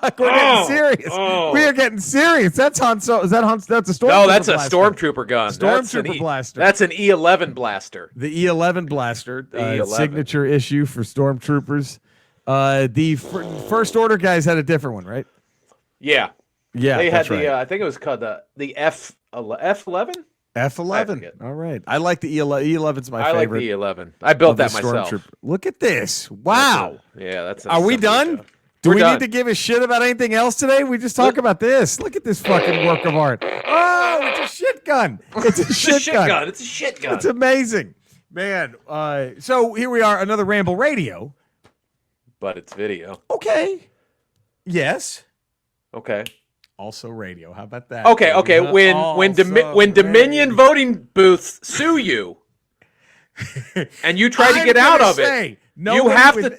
Fuck, we're getting serious. We are getting serious. That's Han Solo. Is that Han? That's a stormtrooper. No, that's a blaster. Stormtrooper gun. Stormtrooper blaster. That's an E11 blaster. The E11 blaster, E11. signature issue for Stormtroopers. The First Order guys had a different one, right? Yeah. Yeah, they had right. I think it was called the F11. F11. All right. I like the E11. E11's my favorite. I like the E11. I built that myself. Look at this. Wow. That's Are we done? Do we need to give a shit about anything else today? We just talk about this. Look at this fucking work of art. Oh, it's a shit gun. It's a shit gun. It's a shit gun. It's amazing. Man, so here we are, another Ramble Radio. But it's video. Okay. Yes. Okay. Also radio. How about that? Okay. When Dominion voting booths sue you, and you try to get out of it, you have to.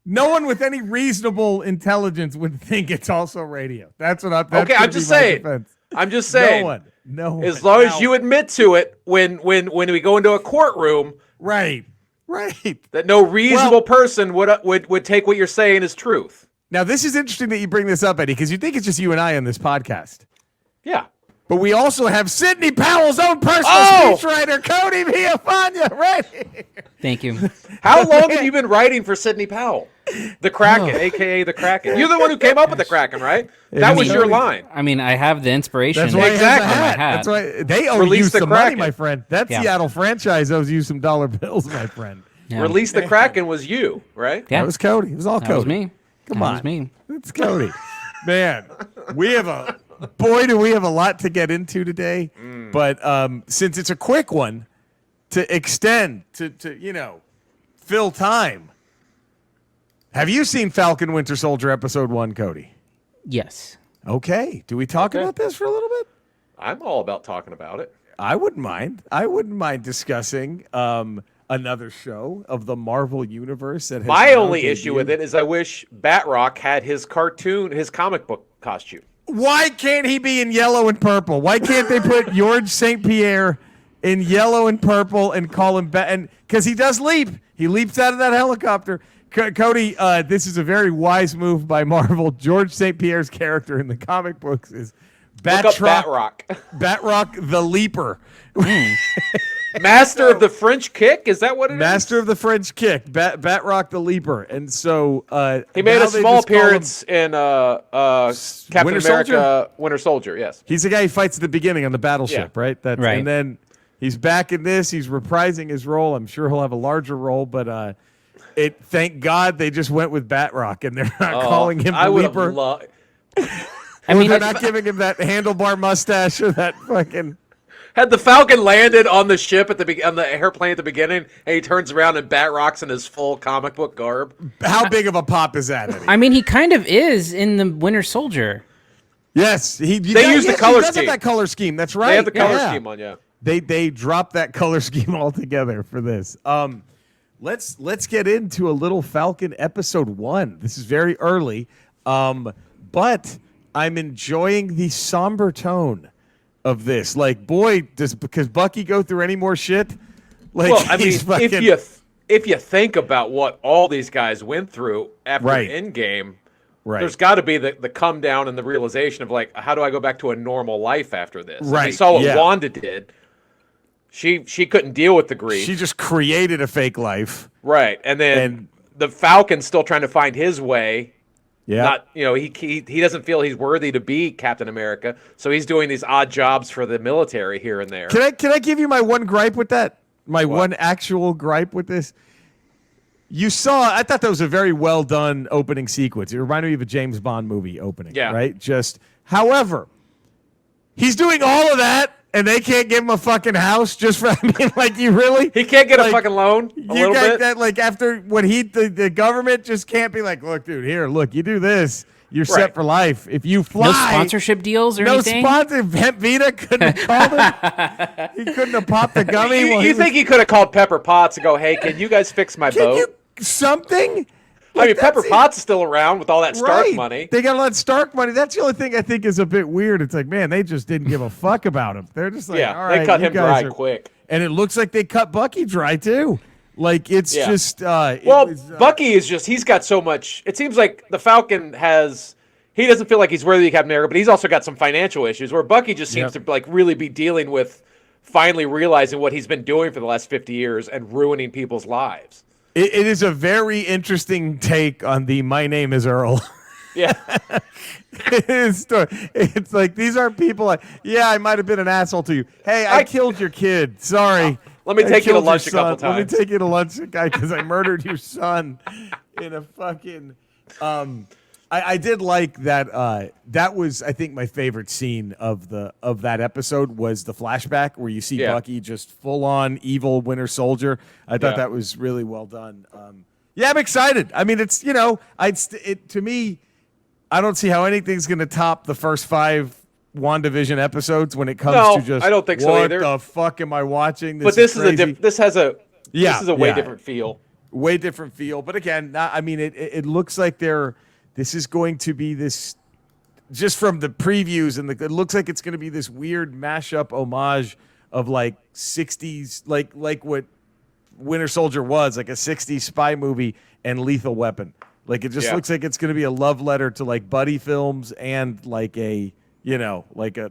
No one with any reasonable intelligence would think it's also radio. That's what I'm. Okay, I'm just saying. I'm just saying. No one. As long as you admit to it when we go into a courtroom, right, that no reasonable person would take what you're saying as truth. Now, this is interesting that you bring this up, Eddie, because you think it's just you and I on this podcast. Yeah. But we also have Sidney Powell's own personal speechwriter, Cody Villafana, right here. Thank you. How long have you been writing for Sidney Powell? The Kraken, a.k.a. the Kraken. You're the one who came up with the Kraken, right? That was your line. I mean, I have the inspiration. That's why exactly. That's why they owe you some money, my friend. That Seattle franchise owes you some dollar bills, my friend. Yeah. Release the Kraken was you, right? Yeah. That was Cody. It was all Cody. That was me. Come on. That was me. It's Cody. Man, we have a lot to get into today. But since it's a quick one, to extend, to fill time. Have you seen Falcon Winter Soldier Episode 1, Cody? Yes. Okay. Do we talk about this for a little bit? I'm all about talking about it. I wouldn't mind. I wouldn't mind discussing another show of the Marvel Universe. That has my only issue with it is I wish Batroc had his comic book costume. Why can't he be in yellow and purple? Why can't they put George St. Pierre in yellow and purple and call him and because he does leap. He leaps out of that helicopter. Cody, this is a very wise move by Marvel. George St. Pierre's character in the comic books is Batroc. Batroc the Leaper. Master of the French Kick? Is that what it is? Master of the French Kick. Batroc the Leaper. And so he made a small appearance in Captain America Winter Soldier, yes. He's the guy who fights at the beginning on the battleship, right? Right. And then he's back in this. He's reprising his role. I'm sure he'll have a larger role, but thank God they just went with Batroc and they're not calling him the Leaper. They're not giving him that handlebar mustache or that fucking. Had the Falcon landed on the ship on the airplane at the beginning, and he turns around and Batroc's in his full comic book garb. How big of a pop is that, Eddie? I mean, he kind of is in the Winter Soldier. They use the color scheme. Have that color scheme. That's right. They have the color scheme on, They dropped that color scheme altogether for this. Let's get into a little Falcon episode 1. This is very early, but I'm enjoying the somber tone of this. Like, boy, because Bucky go through any more shit? Like, well, I mean, if you think about what all these guys went through after Endgame, there's got to be the come down and the realization of like, how do I go back to a normal life after this? Right. We saw what Wanda did. She couldn't deal with the grief. She just created a fake life. Right, and then the Falcon's still trying to find his way. Yeah, not he doesn't feel he's worthy to be Captain America, so he's doing these odd jobs for the military here and there. Can I give you my one gripe with that? One actual gripe with this. I thought that was a very well done opening sequence. It reminded me of a James Bond movie opening. Yeah, right. However, he's doing all of that. And they can't give him a fucking house just for, you really? He can't get a fucking loan a little bit? That, after when the government just can't be like, look, dude, you do this, you're set for life. If you fly. No sponsorship deals or anything? No sponsor. Hemp Vita couldn't have called him. He couldn't have popped the gummy. You think he could have called Pepper Potts and go, hey, can you guys fix my boat? Something? I mean, Pepper Potts is still around with all that Stark money. They got a lot of Stark money. That's the only thing I think is a bit weird. It's like, man, they just didn't give a fuck about him. They're just like, all right, they cut him dry quick. And it looks like they cut Bucky dry, too. Like, it's just... Bucky is just... He's got so much... It seems like the Falcon he doesn't feel like he's worthy of Captain America, but he's also got some financial issues where Bucky just seems to like really be dealing with finally realizing what he's been doing for the last 50 years and ruining people's lives. It is a very interesting take on the "My name is Earl." Yeah. It's like, these are people I might have been an asshole to you. Hey, I killed your kid. Sorry. Let me take you to lunch a couple times. Let me take you to lunch, guy, because I murdered your son in a fucking. I did like that. That was, I think, my favorite scene of that episode was the flashback where you see Bucky just full on evil Winter Soldier. I thought that was really well done. I'm excited. I mean, it's to me, I don't see how anything's going to top the first 5 WandaVision episodes when it comes to just. I don't think so either. What the fuck am I watching? This is a way different feel. Way different feel, but again, it looks like this is going to be this, just from the previews and it looks like it's going to be this weird mashup homage of like 60s, like what Winter Soldier was, like a 60s spy movie and Lethal Weapon. Like it just looks like it's going to be a love letter to like buddy films and like a. The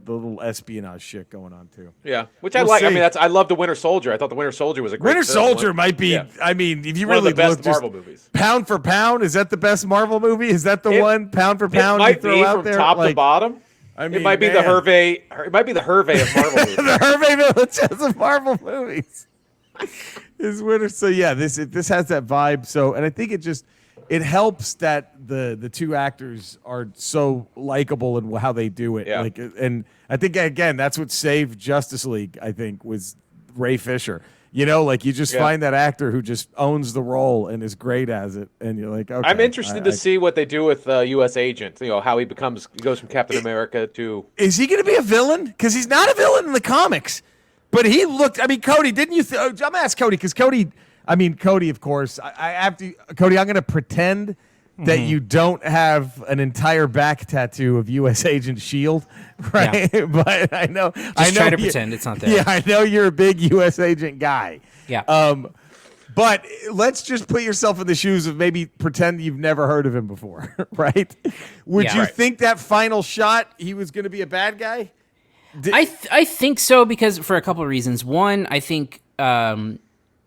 little espionage shit going on too. Yeah, which I like. See. I mean, I love the Winter Soldier. I thought the Winter Soldier was a great Winter Soldier might be. Yeah. I mean, if you one really of the best look, Marvel movies. Pound for pound, is that the best Marvel movie? Is that the one? Pound for pound, it might you throw be out from there? top to bottom. I mean, it might be the Hervé. It might be the Hervé of Marvel movies. The Hervé Village of Marvel movies. Is Winter. So yeah, this has that vibe. So, and I think it helps that the 2 actors are so likable in how they do it. Yeah. Like, and I think again that's what saved Justice League. I think was Ray Fisher. You just find that actor who just owns the role and is great as it, and you're like, okay. I'm interested to see what they do with U.S. Agent. How he goes from Captain America to. Is he going to be a villain? Because he's not a villain in the comics, but he looked. I mean, Cody, didn't you? I'm gonna ask Cody because Cody. Cody, of course. I have to. Cody, I'm going to pretend that you don't have an entire back tattoo of U.S. Agent Shield, right? Yeah. But I know. Try to pretend it's not there. Yeah, I know you're a big U.S. Agent guy. Yeah. But let's just put yourself in the shoes of maybe pretend you've never heard of him before, right? Would you think that final shot he was going to be a bad guy? I think so because for a couple of reasons. One, I think.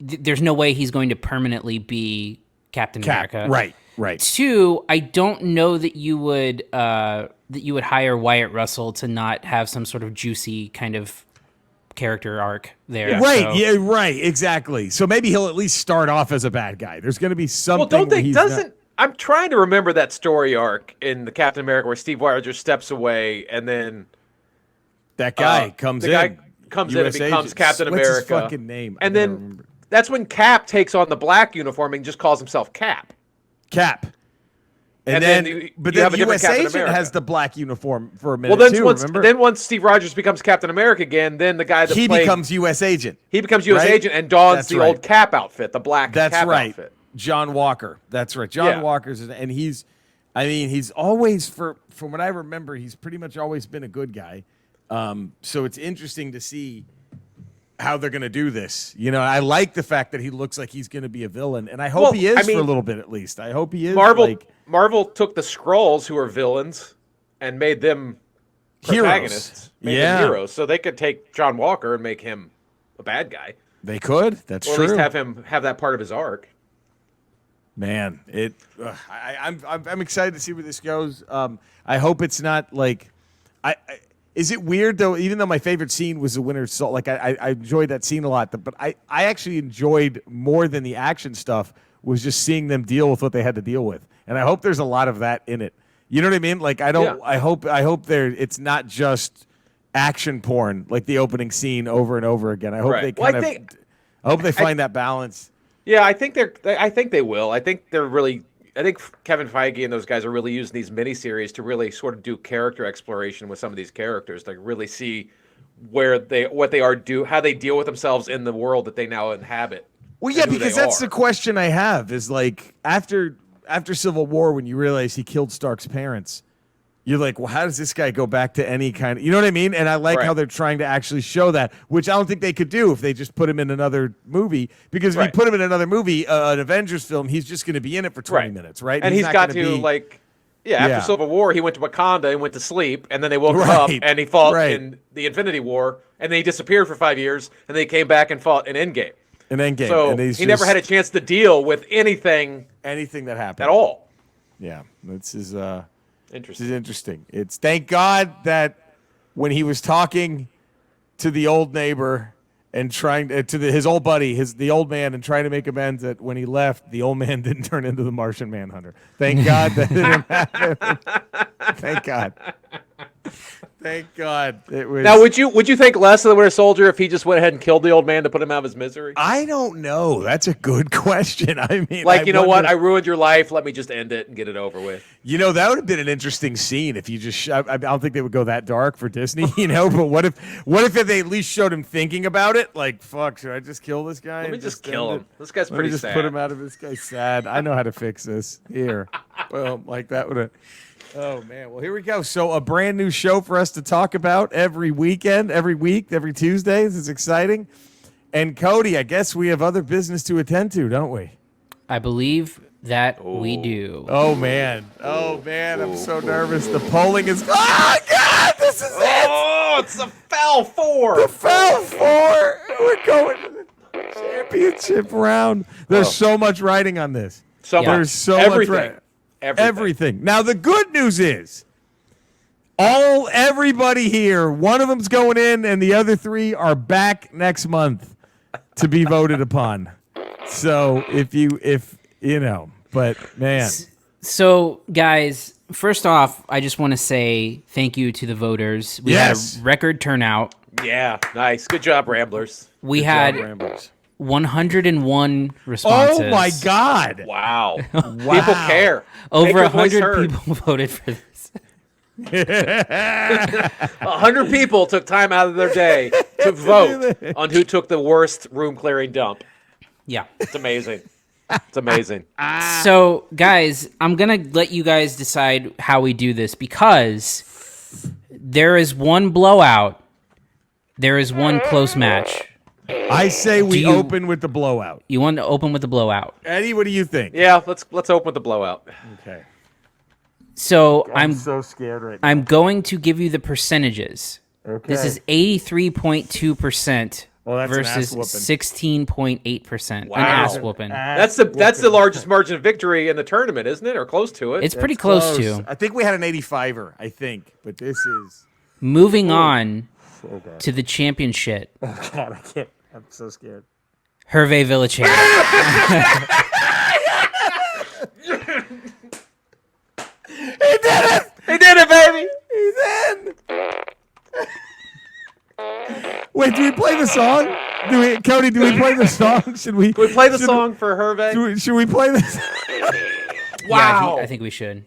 There's no way he's going to permanently be Captain America. Right. 2, I don't know that you would hire Wyatt Russell to not have some sort of juicy kind of character arc there. Yeah. Right. So. Yeah. Right. Exactly. So maybe he'll at least start off as a bad guy. There's going to be something. Well, I'm trying to remember that story arc in the Captain America where Steve Rogers steps away and then that guy comes in. Guy comes in and becomes Captain America. What's his fucking name? And then. That's when Cap takes on the black uniform and just calls himself Cap. And then U.S. Agent has the black uniform for a minute remember? Then once Steve Rogers becomes Captain America again, then the guy that becomes U.S. Agent. He becomes U.S. Agent and dons the old Cap outfit, the black Cap outfit. John Walker. That's right. John Walker's, and he's always, from what I remember, he's pretty much always been a good guy. So it's interesting to see how they're going to do this. I like the fact that he looks like he's going to be a villain, and I hope he is for a little bit at least. I hope he is. Marvel took the Skrulls, who are villains, and made them protagonists, made them heroes. So they could take John Walker and make him a bad guy. They could. That's true. Or at least have him have that part of his arc. Man, I'm excited to see where this goes. I hope it's not like Is it weird though? Even though my favorite scene was the Winter Soldier, like I enjoyed that scene a lot, but I actually enjoyed more than the action stuff was just seeing them deal with what they had to deal with, and I hope there's a lot of that in it. You know what I mean? Like I hope it's not just action porn like the opening scene over and over again. I hope they I hope they find that balance. Yeah, I think they will. I think Kevin Feige and those guys are really using these miniseries to really sort of do character exploration with some of these characters, to really see what they are, how they deal with themselves in the world that they now inhabit. Well, yeah, because that's the question I have is like after Civil War, when you realize he killed Stark's parents, you're like, well, how does this guy go back to any kind of, you know what I mean? And I like how they're trying to actually show that, which I don't think they could do if they just put him in another movie. Because if you put him in another movie, an Avengers film, he's just going to be in it for 20 minutes, right? And he's got to Yeah, after Civil War, he went to Wakanda and went to sleep, and then they woke him up, and he fought in the Infinity War, and then he disappeared for 5 years, and then he came back and fought in Endgame. So he never had a chance to deal with anything that happened at all. Yeah, this is interesting. This is interesting. It's thank God that when he was talking to the old neighbor and trying to his old buddy, the old man, and trying to make amends, that when he left, the old man didn't turn into the Martian Manhunter. Thank God that didn't happen. Thank God. Thank God it was. Now, would you think less of the Winter Soldier if he just went ahead and killed the old man to put him out of his misery? I don't know. That's a good question. I mean, you know what? I ruined your life. Let me just end it and get it over with. You know, that would have been an interesting scene if you just. I don't think they would go that dark for Disney, you know. But what if they at least showed him thinking about it? Like, fuck, should I just kill this guy? Let me just kill him. This guy's Let pretty me just sad. put him out of this guy's sad. I know how to fix this. Here, well, like that would have. Oh man, well here we go. So a brand new show for us to talk about every weekend, every week, every Tuesday. This is exciting. And Cody, I guess we have other business to attend to, don't we? I believe that we do. Oh man, I'm so nervous. The polling is. Oh God, this is it. Oh, it's the Fell Four. The Fell Four. We're going to the championship round. There's so much writing on this. There's so much writing. Everything. Now the good news is, everybody here, one of them's going in, and the other three are back next month to be voted upon. So if you know, but man. So guys, first off, I just want to say thank you to the voters. We had a record turnout. Yeah, nice. Good job, Ramblers. We had 101 responses. Oh my God! Wow. People care. Over 100 people voted for this. 100 people took time out of their day to vote on who took the worst room clearing dump. Yeah, it's amazing. It's amazing. So, guys, I'm gonna let you guys decide how we do this, because there is one blowout, there is one close match. I say we open with the blowout. You want to open with the blowout? Eddie, what do you think? Yeah, let's open with the blowout. Okay. So I'm so scared right now. I'm going to give you the percentages. Okay. This is 83.2% versus an 16.8%. Wow. An ass whooping. That's the largest margin of victory in the tournament, isn't it? Or close to it. It's pretty close to. I think we had an 85er, I think, but this is moving on to the championship. Oh God, I can't. I'm so scared. Hervé Villachere. He did it! He did it, baby! He's in! Wait, do we play the song? Cody, do we play the song? Should we play the song for Hervé? Should we play this? Wow. Yeah, I think we should.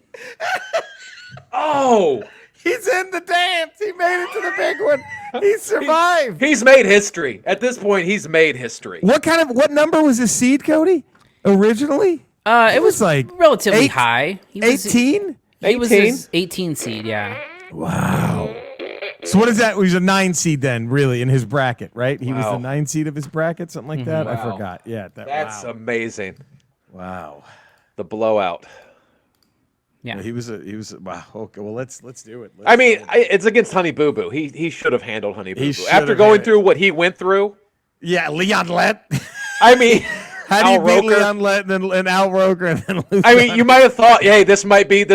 Oh! He's in the dance. He made it to the big one. He survived. He's made history. At this point, he's made history. What number was his seed, Cody? Originally? It was like relatively high. 18? He was his 18 seed, yeah. Wow. So what is that? He was a 9 seed then, really, in his bracket, right? He was the 9 seed of his bracket, something like that. Wow. I forgot. Yeah, that's amazing. Wow. The blowout. Yeah, he was wow. Okay, well let's do it. It's against Honey Boo Boo. He should have handled Honey Boo Boo after have going through what he went through. Yeah, Leon Lett. I mean, how do you beat Leon Lett and Al Roker and then lose? I mean, you might have thought, hey, this might be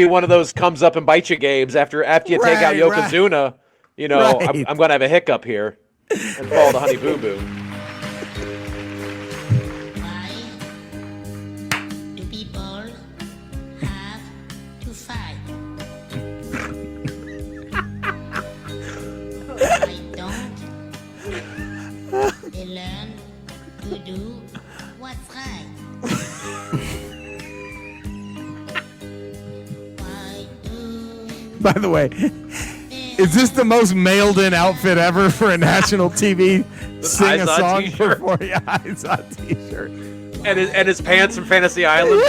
one of those comes up and bite you games after you take out Yokozuna. You know, I'm going to have a hiccup here and fall to Honey Boo Boo. By the way, is this the most mailed-in outfit ever for a national TV sing a song before? Yeah, eyes on T-shirt. And his pants from Fantasy Island.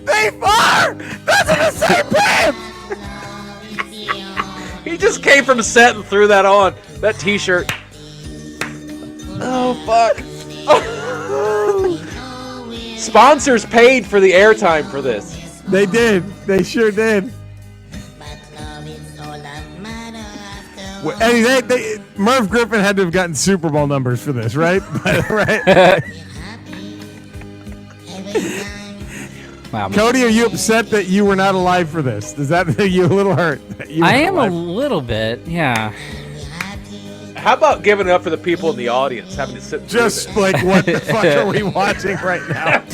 They are! Those are the same pants! He just came from set and threw that on. That T-shirt. Oh, fuck. Oh. Sponsors paid for the airtime for this. They did. They sure did. Well, hey, Merv Griffin had to have gotten Super Bowl numbers for this, right? Right. Wow. Cody, are you upset that you were not alive for this? Does that make you a little hurt? I am a little bit, yeah. How about giving it up for the people in the audience having to sit through Just this? like, what the fuck are we watching right now?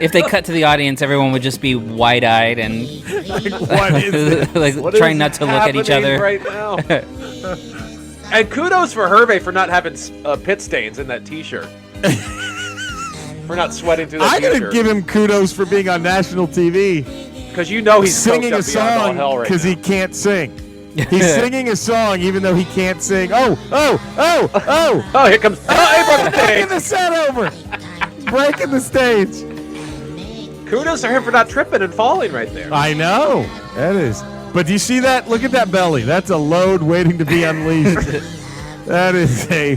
If they cut to the audience, everyone would just be wide-eyed and Like, what is this? like What trying is not to look at each happening other. right now? And kudos for Hervé for not having pit stains in that T-shirt. For not sweating through that I'm T-shirt. gonna give him kudos for being on national TV, because you know he's singing a coked up beyond all song hell right because now. he can't sing. He's singing a song even though he can't sing. Oh! Oh, here comes. Oh, he broke the Breaking stage. the set over. Breaking the stage. Kudos to him for not tripping and falling right there. I know. That is. But do you see that? Look at that belly. That's a load waiting to be unleashed. That is a...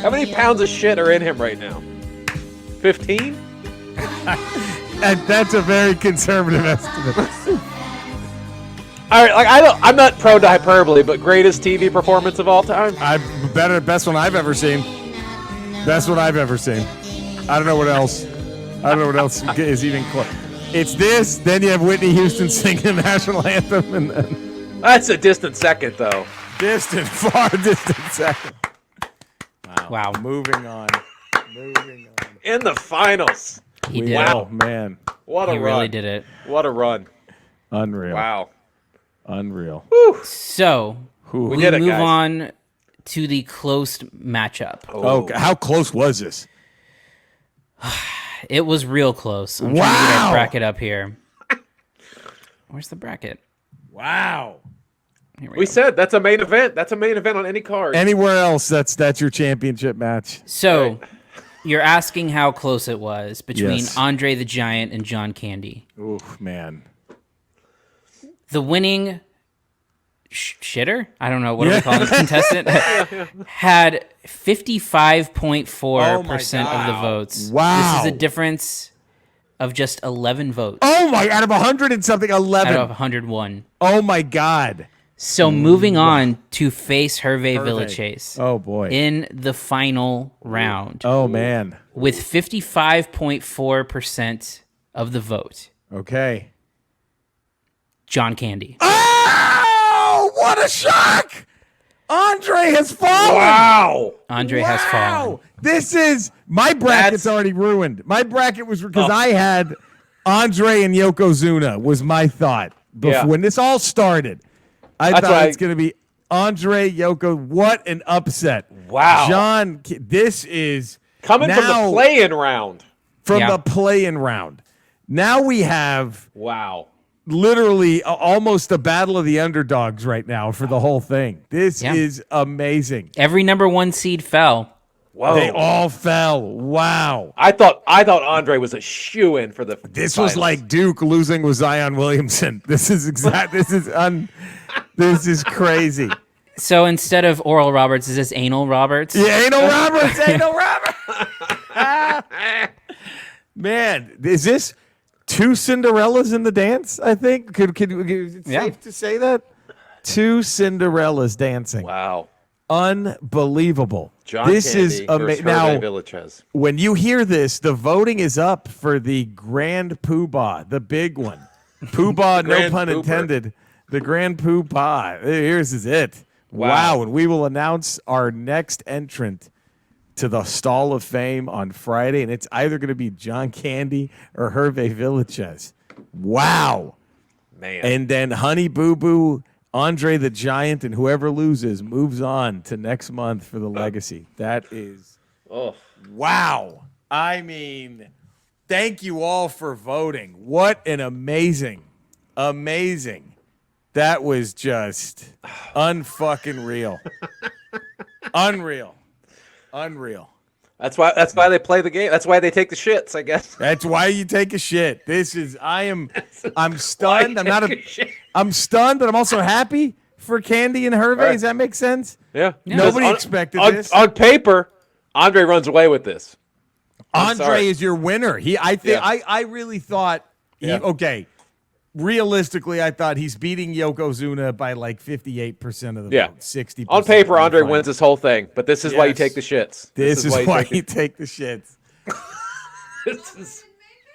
How many pounds of shit are in him right now? 15? And that's a very conservative estimate. All right, like I'm not prone to hyperbole, but greatest TV performance of all time. Best one I've ever seen. Best one I've ever seen. I don't know what else. I don't know what else is even close. It's this. Then you have Whitney Houston singing the national anthem, and then That's a distant second, though. far distant second. Wow. Moving on. In the finals. He did Wow. Oh man, What a it. He run. really did it. What a run. unreal. Wow. Unreal. So, we did it, move guys. on to the closed matchup. Oh, how close was this? It was real close. I'm trying to get Wow. our bracket up here. Where's the bracket? Wow. Here We go. said that's a main event. That's a main event on any card. Anywhere else, that's your championship match. So, you're asking how close it was between Yes. Andre the Giant and John Candy. Ooh, man. The winning shitter, I don't know, what are we calling this contestant, had 55.4% of the votes. Wow. This is a difference of just 11 votes Oh my! Out of 100 and something, 11. out of 101. Oh my God. So moving on to face Hervé Villechaize Oh boy. in the final round Oh man. with 55.4% of the vote. Okay. John Candy. Oh, what a shock! Andre has fallen. wow. Andre has fallen. This is my bracket's already ruined. My bracket was because I had Andre and Yokozuna was my thought before Yeah. when this all started. I That's thought why it's going to be Andre Yoko. What an upset! Wow. John. This is Coming from now the play-in round. from Yeah. the play-in round. Now we have Wow. literally almost a battle of the underdogs right now for the whole thing. This Yeah. is amazing. Every number one seed fell. Whoa. They all fell. Wow. I thought Andre was a shoo-in for the This finals. was like Duke losing with Zion Williamson. This is this is crazy. So instead of Oral Roberts, is this Anal Roberts? Yeah, ain't no Roberts, ain't no Roberts. Man, is this two Cinderellas in the dance? I think is it Yeah. safe to say that? Two Cinderellas dancing. Wow. Unbelievable. John this Candy is versus now. Hervé Villechaize. When you hear this, the voting is up for the Grand Poobah, the big one. Poobah, no Grand pun Pooper. intended. The Grand Poobah. Here's is it. Wow. And we will announce our next entrant to the Stall of Fame on Friday, and it's either going to be John Candy or Hervé Villechaize. Wow. Man. And then Honey Boo Boo, Andre the Giant, and whoever loses moves on to next month for the legacy. That is... oh. Wow. I mean, thank you all for voting. What an amazing. That was just unfucking real. Unreal. That's why they play the game. That's why they take the shits, I guess. That's why you take a shit. I'm stunned. I'm stunned, but I'm also happy for Candy and Hervé. Right. Does that make sense? Yeah. Nobody On- expected on, this. On paper, Andre runs away with this. Andre is your winner. I really thought Yeah. okay. Realistically, I thought he's beating Yokozuna by like 58% of the vote, 60%. On paper, Andre wins this whole thing, but this is why you take the shits. This is why you take the shits.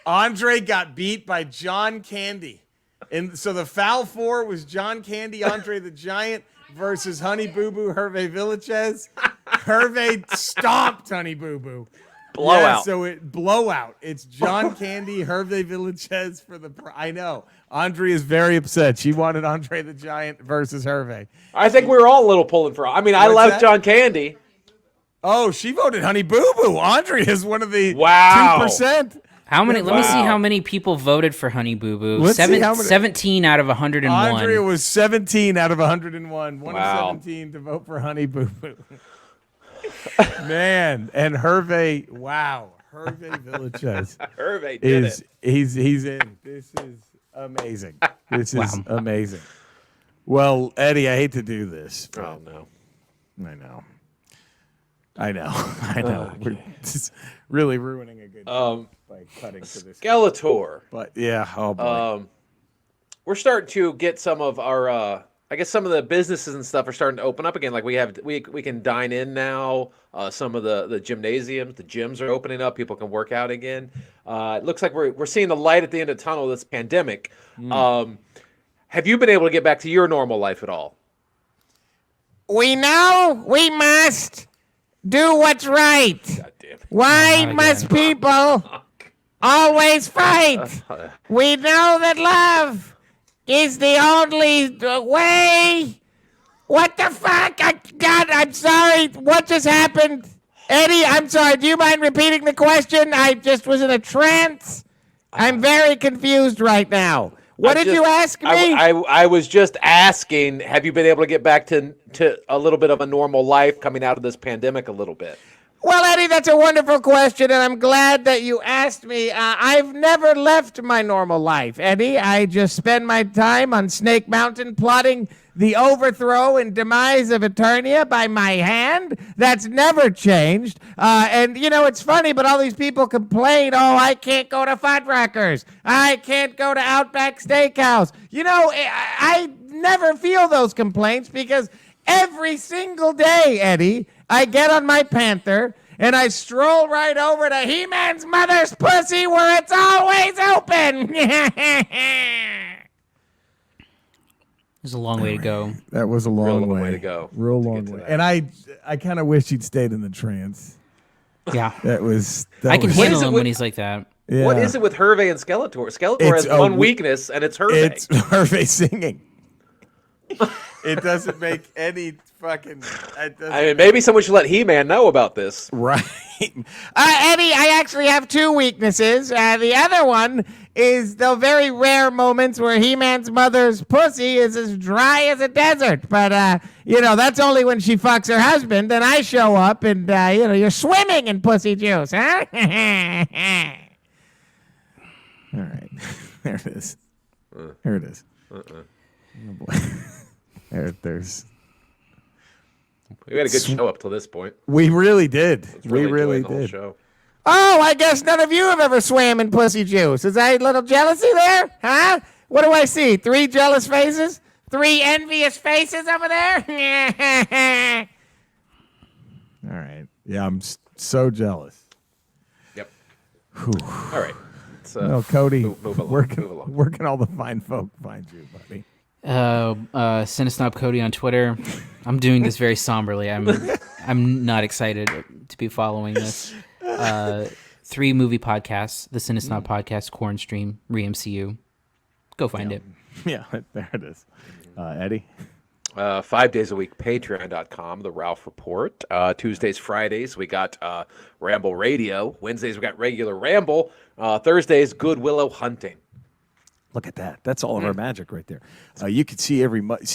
Andre got beat by John Candy. And so the foul four was John Candy, Andre the Giant versus Honey Boo Boo, Hervé Villachez. Hervé stomped Honey Boo Boo. Blowout. Yeah, so blowout. It's John Candy, Hervé Villachez for the. I know. Andre is very upset. She wanted Andre the Giant versus Hervé. I think we were all a little pulling for. I mean, I love John Candy. Oh, she voted Honey Boo Boo. Andre is one of the 2%. How many? Let me see how many people voted for Honey Boo Boo. 17 out of 101. Andrea was 17 out of 101. One of 17 to vote for Honey Boo Boo. Man, and Hervé, wow. Hervé Villachez. Hervé did it. He's in. This is amazing. This is amazing. Well, Eddie, I hate to do this. Oh, no. I know. We're just really ruining a good by cutting to this. Skeletor. But yeah, oh boy. We're starting to get some of our I guess some of the businesses and stuff are starting to open up again. Like we can dine in now. Some of the gymnasiums, the gyms are opening up. People can work out again. It looks like we're seeing the light at the end of the tunnel of this pandemic. Have you been able to get back to your normal life at all? We know we must do what's right. God damn it. Why must people always fight? We know that love is the only way. What the fuck? God, I'm sorry. What just happened? Eddie, I'm sorry. Do you mind repeating the question? I just was in a trance. I'm very confused right now. What did you ask me? I was just asking, have you been able to get back to a little bit of a normal life coming out of this pandemic a little bit? Well, Eddie, that's a wonderful question, and I'm glad that you asked me. I've never left my normal life, Eddie. I just spend my time on Snake Mountain plotting the overthrow and demise of Eternia by my hand. That's never changed. And, you know, it's funny, but all these people complain, oh, I can't go to Fuddruckers. I can't go to Outback Steakhouse. You know, I never feel those complaints because every single day, Eddie, I get on my Panther and I stroll right over to He-Man's mother's pussy where it's always open. There's a long way to go. That was a long way to go. Real long way. And I kind of wish he'd stayed in the trance. Yeah. I can handle him when he's like that. Yeah. What is it with Hervé and Skeletor? Skeletor has one weakness, and it's Hervé. It's Hervé singing. It doesn't make any fucking... I mean, maybe someone should let He-Man know about this. Right. Eddie, I actually have two weaknesses. The other one is the very rare moments where He-Man's mother's pussy is as dry as a desert. But, you know, that's only when she fucks her husband. Then I show up and, you know, you're swimming in pussy juice, huh? All right. There it is. There it is. Oh, boy. There's... We had a good show up till this point. We really did. We really enjoyed the whole did. show. Oh, I guess none of you have ever swam in pussy juice. Is that a little jealousy there? Huh? What do I see? 3 jealous faces? 3 envious faces over there? All right. Yeah, I'm so jealous. Yep. Whew. All right. No, Cody, move along, where can all the fine folk find you, buddy? Cinesnob Cody on Twitter. I'm doing this very somberly. I'm not excited to be following this. 3 movie podcasts: the Cinesnob podcast, Corn Stream, Re-MCU. Go find it. Yeah, there it is. Eddie? 5 days a week, patreon.com, The Ralph Report. Tuesdays, Fridays, we got Ramble Radio. Wednesdays, we got regular Ramble. Thursdays, Good Willow Hunting. Look at that. That's all of our magic right there. You can see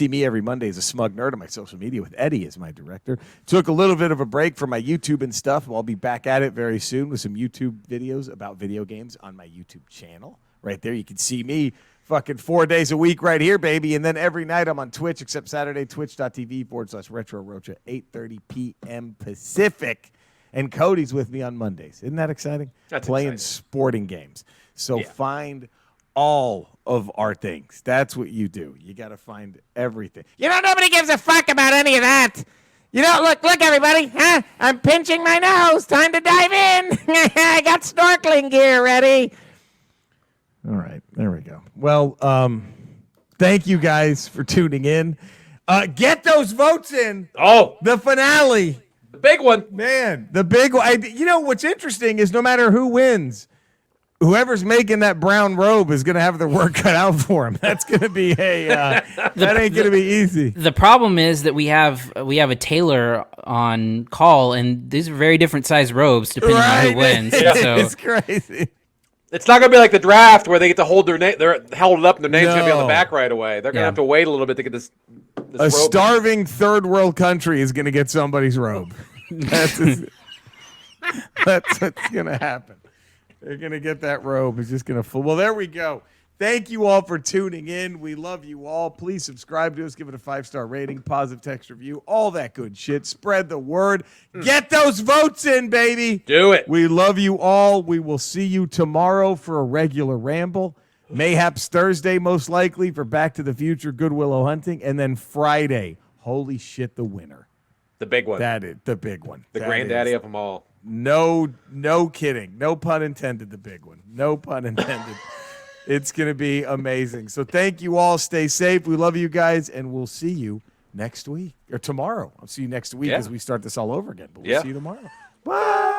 me every Monday as a smug nerd on my social media with Eddie as my director. Took a little bit of a break from my YouTube and stuff. I'll be back at it very soon with some YouTube videos about video games on my YouTube channel. Right there, you can see me fucking 4 days a week right here, baby. And then every night I'm on Twitch, except Saturday, twitch.tv/RetroRocha, 8:30 p.m. Pacific. And Cody's with me on Mondays. Isn't that exciting? That's Playing exciting. sporting games. So Yeah. find all of our things. That's what you do. You got to find everything. You know, nobody gives a fuck about any of that. You know, look, everybody. Huh? I'm pinching my nose. Time to dive in. I got snorkeling gear ready. All right. There we go. Well, thank you guys for tuning in. Get those votes in. Oh, The finale. the big one. Man, the big one. You know, what's interesting is no matter who wins, whoever's making that brown robe is going to have their work cut out for him. That's going to be that ain't going to be easy. The problem is that we have a tailor on call, and these are very different size robes depending on who wins. Yeah. So It's crazy. It's not gonna be like the draft where they get to hold their name. They're held up, and their name's gonna be on the No. back right away. They're gonna Yeah. have to wait a little bit to get this A robe. starving third world country is going to get somebody's robe. That's what's going to happen. They're going to get that robe. It's just going to Well, there we go. Thank you all for tuning in. We love you all. Please subscribe to us. Give it a 5-star rating, positive text review, all that good shit. Spread the word. Get those votes in, baby. Do it. We love you all. We will see you tomorrow for a regular ramble. Mayhaps Thursday, most likely, for Back to the Future, Good Willow Hunting. And then Friday, holy shit, the winner. The big one. That is the big one. The That granddaddy is- of them all. No kidding. No pun intended, the big one. No pun intended. It's going to be amazing. So thank you all. Stay safe. We love you guys, and we'll see you next week or tomorrow. I'll see you next week Yeah. as we start this all over again. But we'll Yeah. see you tomorrow. Bye.